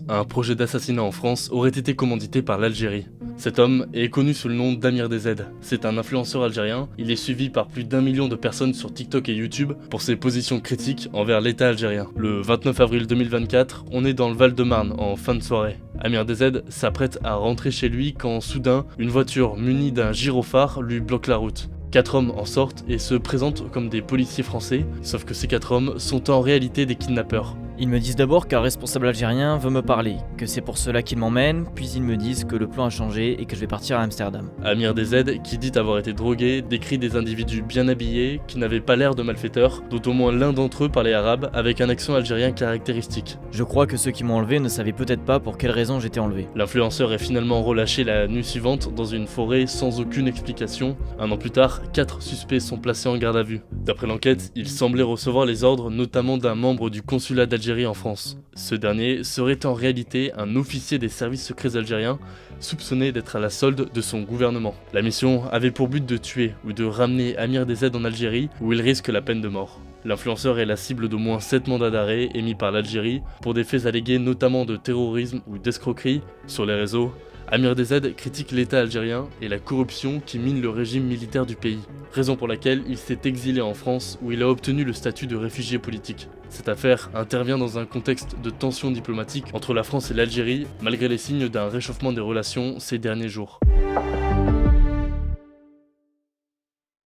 Un projet d'assassinat en France aurait été commandité par l'Algérie. Cet homme est connu sous le nom d'Amir DZ. C'est un influenceur algérien. Il est suivi par plus d'1 million de personnes sur TikTok et YouTube pour ses positions critiques envers l'État algérien. Le 29 avril 2024, on est dans le Val-de-Marne en fin de soirée. Amir DZ s'apprête à rentrer chez lui quand soudain, une voiture munie d'un gyrophare lui bloque la route. 4 hommes en sortent et se présentent comme des policiers français, sauf que ces 4 hommes sont en réalité des kidnappeurs. Ils me disent d'abord qu'un responsable algérien veut me parler, que c'est pour cela qu'ils m'emmènent, puis ils me disent que le plan a changé et que je vais partir à Amsterdam. Amir DZ, qui dit avoir été drogué, décrit des individus bien habillés, qui n'avaient pas l'air de malfaiteurs, dont au moins l'un d'entre eux parlait arabe avec un accent algérien caractéristique. Je crois que ceux qui m'ont enlevé ne savaient peut-être pas pour quelle raison j'étais enlevé. L'influenceur est finalement relâché la nuit suivante dans une forêt sans aucune explication. Un an plus tard, 4 suspects sont placés en garde à vue. D'après l'enquête, il semblait recevoir les ordres notamment d'un membre du consulat d'Algérie en France. Ce dernier serait en réalité un officier des services secrets algériens, soupçonné d'être à la solde de son gouvernement. La mission avait pour but de tuer ou de ramener Amir DZ en Algérie où il risque la peine de mort. L'influenceur est la cible d'au moins 7 mandats d'arrêt émis par l'Algérie pour des faits allégués notamment de terrorisme ou d'escroquerie. Sur les réseaux, Amir DZ critique l'État algérien et la corruption qui mine le régime militaire du pays, raison pour laquelle il s'est exilé en France où il a obtenu le statut de réfugié politique. Cette affaire intervient dans un contexte de tension diplomatique entre la France et l'Algérie, malgré les signes d'un réchauffement des relations ces derniers jours.